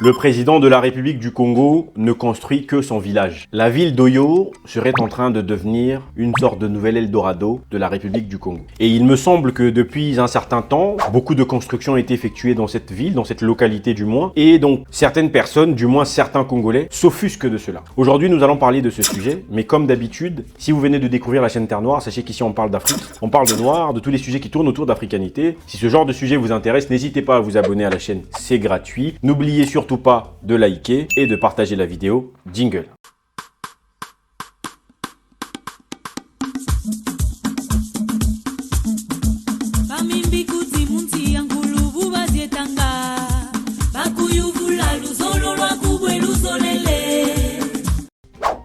Le président de la République du Congo ne construit que son village. La ville d'Oyo serait en train de devenir une sorte de nouvel Eldorado de la République du Congo. Et il me semble que depuis un certain temps, beaucoup de constructions ont été effectuées dans cette ville, dans cette localité du moins. Et donc, certaines personnes, du moins certains Congolais, s'offusquent de cela. Aujourd'hui, nous allons parler de ce sujet. Mais comme d'habitude, si vous venez de découvrir la chaîne Terre Noire, sachez qu'ici on parle d'Afrique, on parle de noir, de tous les sujets qui tournent autour d'africanité. Si ce genre de sujet vous intéresse, n'hésitez pas à vous abonner à la chaîne, c'est gratuit. N'oubliez surtout pas de liker et de partager la vidéo. Jingle.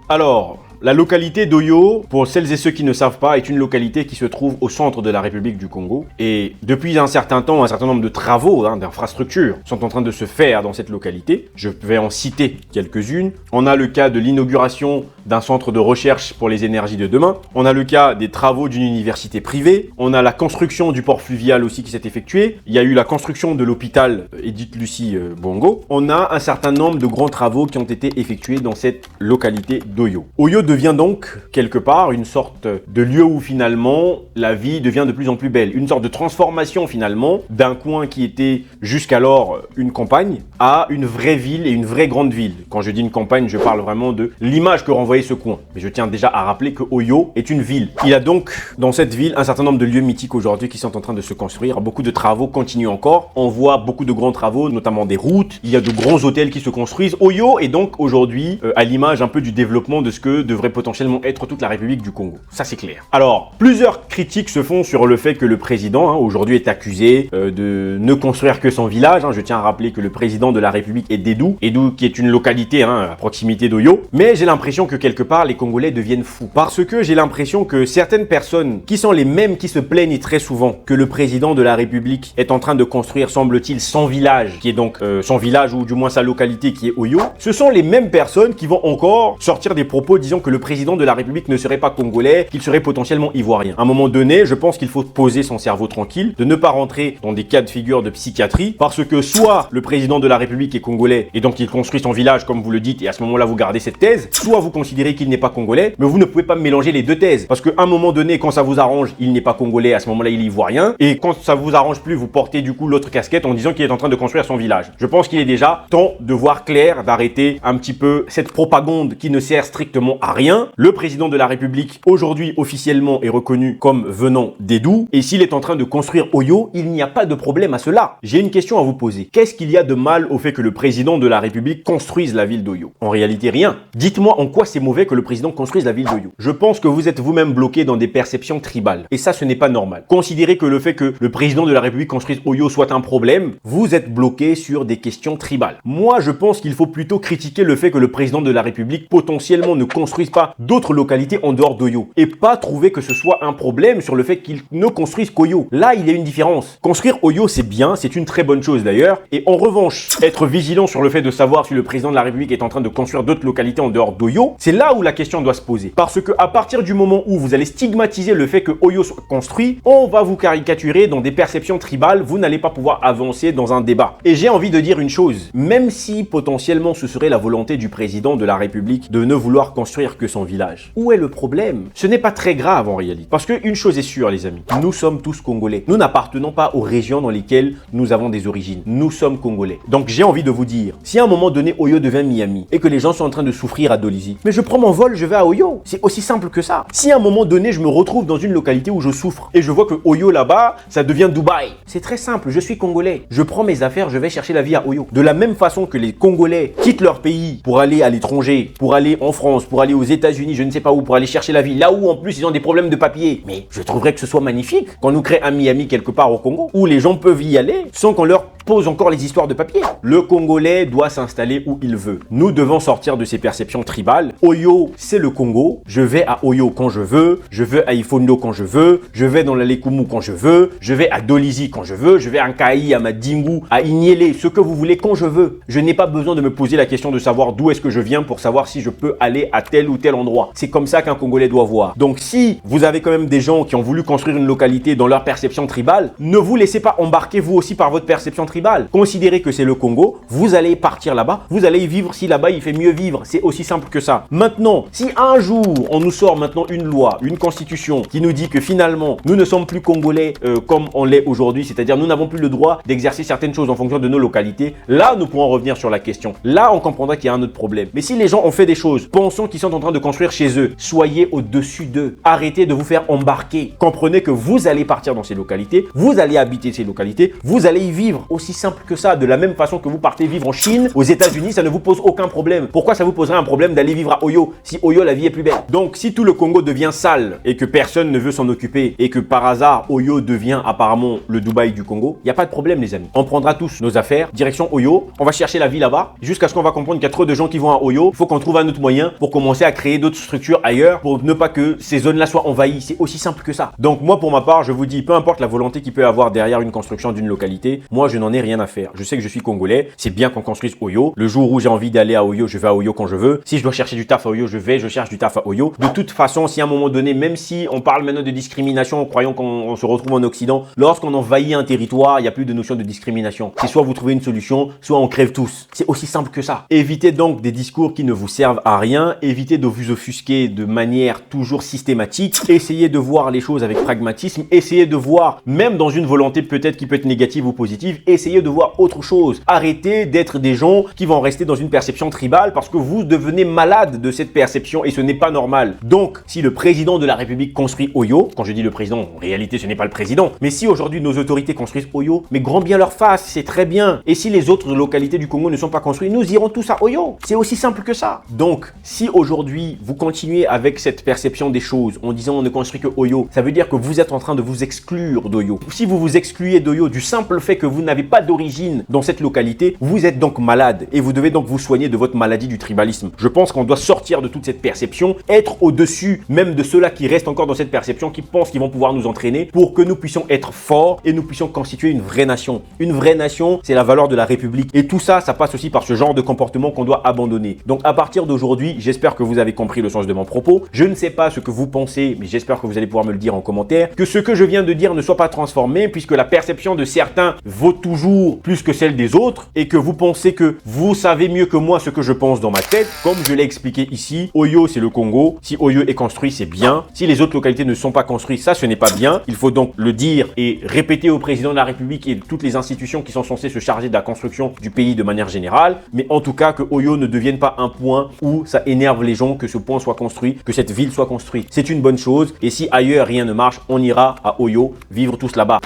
Alors, la localité d'Oyo, pour celles et ceux qui ne savent pas, est une localité qui se trouve au centre de la République du Congo. Et depuis un certain temps, un certain nombre de travaux, d'infrastructures sont en train de se faire dans cette localité. Je vais en citer quelques-unes. On a le cas de l'inauguration d'un centre de recherche pour les énergies de demain. On a le cas des travaux d'une université privée. On a la construction du port fluvial aussi qui s'est effectuée. Il y a eu la construction de l'hôpital Edith Lucie Bongo. On a un certain nombre de grands travaux qui ont été effectués dans cette localité d'Oyo. Oyo devient donc quelque part une sorte de lieu où finalement la vie devient de plus en plus belle. Une sorte de transformation finalement d'un coin qui était jusqu'alors une campagne à une vraie ville et une vraie grande ville. Quand je dis une campagne, je parle vraiment de l'image que renvoyait ce coin. Mais je tiens déjà à rappeler que Oyo est une ville. Il y a donc dans cette ville un certain nombre de lieux mythiques aujourd'hui qui sont en train de se construire. Beaucoup de travaux continuent encore. On voit beaucoup de grands travaux, notamment des routes. Il y a de grands hôtels qui se construisent. Oyo est donc aujourd'hui à l'image un peu du développement de ce que devrait potentiellement être toute la République du Congo. Ça, c'est clair. Alors, plusieurs critiques se font sur le fait que le président, aujourd'hui, est accusé de ne construire que son village. Je tiens à rappeler que le président de la République est d'Edou. Edou, qui est une localité à proximité d'Oyo. Mais j'ai l'impression que quelque part, les Congolais deviennent fous. Parce que j'ai l'impression que certaines personnes, qui sont les mêmes qui se plaignent très souvent que le président de la République est en train de construire, semble-t-il, son village, qui est donc son village ou du moins sa localité qui est Oyo, ce sont les mêmes personnes qui vont encore sortir des propos disant que le président de la République ne serait pas congolais, qu'il serait potentiellement ivoirien. À un moment donné, je pense qu'il faut poser son cerveau tranquille, de ne pas rentrer dans des cas de figure de psychiatrie, parce que soit le président de la République est congolais et donc il construit son village comme vous le dites et à ce moment-là vous gardez cette thèse, soit vous considérez qu'il n'est pas congolais, mais vous ne pouvez pas mélanger les deux thèses, parce qu'à un moment donné, quand ça vous arrange, il n'est pas congolais, à ce moment-là il est ivoirien, et quand ça vous arrange plus, vous portez du coup l'autre casquette en disant qu'il est en train de construire son village. Je pense qu'il est déjà temps de voir clair, d'arrêter un petit peu cette propagande qui ne sert strictement à rien. Le président de la République, aujourd'hui officiellement, est reconnu comme venant d'Edou. Et s'il est en train de construire Oyo, il n'y a pas de problème à cela. J'ai une question à vous poser. Qu'est-ce qu'il y a de mal au fait que le président de la République construise la ville d'Oyo? En réalité, rien. Dites-moi en quoi c'est mauvais que le président construise la ville d'Oyo. Je pense que vous êtes vous-même bloqué dans des perceptions tribales. Et ça, ce n'est pas normal. Considérez que le fait que le président de la République construise Oyo soit un problème, vous êtes bloqué sur des questions tribales. Moi, je pense qu'il faut plutôt critiquer le fait que le président de la République potentiellement ne construise pas d'autres localités en dehors d'Oyo et pas trouver que ce soit un problème sur le fait qu'il ne construise qu'Oyo. Là, il y a une différence. Construire Oyo, c'est bien, c'est une très bonne chose d'ailleurs. Et en revanche, être vigilant sur le fait de savoir si le président de la République est en train de construire d'autres localités en dehors d'Oyo, c'est là où la question doit se poser. Parce que à partir du moment où vous allez stigmatiser le fait que Oyo soit construit, on va vous caricaturer dans des perceptions tribales, vous n'allez pas pouvoir avancer dans un débat. Et j'ai envie de dire une chose, même si potentiellement ce serait la volonté du président de la République de ne vouloir construire que son village, où est le problème? Ce n'est pas très grave en réalité. Parce qu'une chose est sûre les amis, nous sommes tous Congolais. Nous n'appartenons pas aux régions dans lesquelles nous avons des origines. Nous sommes Congolais. Donc j'ai envie de vous dire, si à un moment donné Oyo devient Miami et que les gens sont en train de souffrir à Dolisie, mais je prends mon vol, je vais à Oyo. C'est aussi simple que ça. Si à un moment donné je me retrouve dans une localité où je souffre et je vois que Oyo là-bas, ça devient Dubaï. C'est très simple, je suis Congolais. Je prends mes affaires, je vais chercher la vie à Oyo. De la même façon que les Congolais quittent leur pays pour aller à l'étranger, pour aller en France, pour aller aux États-Unis, je ne sais pas où, pour aller chercher la vie, là où en plus ils ont des problèmes de papier. Mais je trouverais que ce soit magnifique qu'on nous crée un Miami quelque part au Congo où les gens peuvent y aller sans qu'on leur pose encore les histoires de papier. Le Congolais doit s'installer où il veut. Nous devons sortir de ces perceptions tribales. Oyo, c'est le Congo. Je vais à Oyo quand je veux à Ifondo quand je veux, je vais dans la Lekumu quand je veux, je vais à Dolisie quand je veux, je vais à Nkaï, à Madingu, à Inyele, ce que vous voulez quand je veux. Je n'ai pas besoin de me poser la question de savoir d'où est-ce que je viens pour savoir si je peux aller à tel ou tel endroit. C'est comme ça qu'un Congolais doit voir. Donc si vous avez quand même des gens qui ont voulu construire une localité dans leur perception tribale, ne vous laissez pas embarquer vous aussi par votre perception tribale. tribale. Considérez que c'est le Congo, vous allez partir là-bas, vous allez y vivre si là-bas il fait mieux vivre. C'est aussi simple que ça. Maintenant, si un jour on nous sort maintenant une loi, une constitution qui nous dit que finalement nous ne sommes plus congolais comme on l'est aujourd'hui, c'est-à-dire nous n'avons plus le droit d'exercer certaines choses en fonction de nos localités, là nous pourrons revenir sur la question. Là on comprendra qu'il y a un autre problème. Mais si les gens ont fait des choses, pensant qu'ils sont en train de construire chez eux, soyez au-dessus d'eux. Arrêtez de vous faire embarquer. Comprenez que vous allez partir dans ces localités, vous allez habiter ces localités, vous allez y vivre. Aussi simple que ça. De la même façon que vous partez vivre en Chine, aux États-Unis, ça ne vous pose aucun problème. Pourquoi ça vous poserait un problème d'aller vivre à Oyo si Oyo la vie est plus belle? Donc si tout le Congo devient sale et que personne ne veut s'en occuper et que par hasard Oyo devient apparemment le Dubaï du Congo, il n'y a pas de problème les amis. On prendra tous nos affaires, direction Oyo, on va chercher la vie là-bas jusqu'à ce qu'on va comprendre qu'il y a trop de gens qui vont à Oyo. Il faut qu'on trouve un autre moyen pour commencer à créer d'autres structures ailleurs pour ne pas que ces zones-là soient envahies. C'est aussi simple que ça. Donc moi pour ma part, je vous dis, peu importe la volonté qu'il peut y avoir derrière une construction d'une localité, moi je n'en ai rien à faire. Je sais que je suis congolais, c'est bien qu'on construise Oyo. Le jour où j'ai envie d'aller à Oyo, je vais à Oyo quand je veux. Si je dois chercher du taf à Oyo, je cherche du taf à Oyo. De toute façon, si à un moment donné, même si on parle maintenant de discrimination en croyant qu'on se retrouve en Occident, lorsqu'on envahit un territoire, il n'y a plus de notion de discrimination. C'est soit vous trouvez une solution, soit on crève tous. C'est aussi simple que ça. Évitez donc des discours qui ne vous servent à rien. Évitez de vous offusquer de manière toujours systématique. Essayez de voir les choses avec pragmatisme. Essayez de voir, même dans une volonté peut-être qui peut être négative ou positive, essayez de voir autre chose. Arrêtez d'être des gens qui vont rester dans une perception tribale parce que vous devenez malade de cette perception et ce n'est pas normal. Donc, si le président de la République construit Oyo, quand je dis le président, en réalité ce n'est pas le président, mais si aujourd'hui nos autorités construisent Oyo, mais grand bien leur face, c'est très bien. Et si les autres localités du Congo ne sont pas construites, nous irons tous à Oyo. C'est aussi simple que ça. Donc, si aujourd'hui vous continuez avec cette perception des choses en disant on ne construit que Oyo, ça veut dire que vous êtes en train de vous exclure d'Oyo. Si vous vous excluez d'Oyo du simple fait que vous n'avez pas d'origine dans cette localité, vous êtes donc malade et vous devez donc vous soigner de votre maladie du tribalisme. Je pense qu'on doit sortir de toute cette perception, être au-dessus même de ceux-là qui restent encore dans cette perception, qui pensent qu'ils vont pouvoir nous entraîner pour que nous puissions être forts et nous puissions constituer une vraie nation. Une vraie nation, c'est la valeur de la République. Et tout ça, ça passe aussi par ce genre de comportement qu'on doit abandonner. Donc à partir d'aujourd'hui, j'espère que vous avez compris le sens de mon propos. Je ne sais pas ce que vous pensez, mais j'espère que vous allez pouvoir me le dire en commentaire. Que ce que je viens de dire ne soit pas transformé, puisque la perception de certains vaut toujours plus que celle des autres, et que vous pensez que vous savez mieux que moi ce que je pense dans ma tête. Comme je l'ai expliqué ici, Oyo c'est le Congo. Si Oyo est construit, c'est bien. Si les autres localités ne sont pas construites, ça ce n'est pas bien. Il faut donc le dire et répéter au président de la République et toutes les institutions qui sont censées se charger de la construction du pays de manière générale. Mais en tout cas, que Oyo ne devienne pas un point où ça énerve les gens que ce point soit construit, que cette ville soit construite. C'est une bonne chose. Et si ailleurs rien ne marche, on ira à Oyo vivre tous là-bas.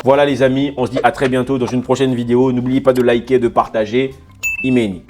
Voilà les amis, on se dit à très bientôt dans une prochaine vidéo. N'oubliez pas de liker, de partager. Imeni.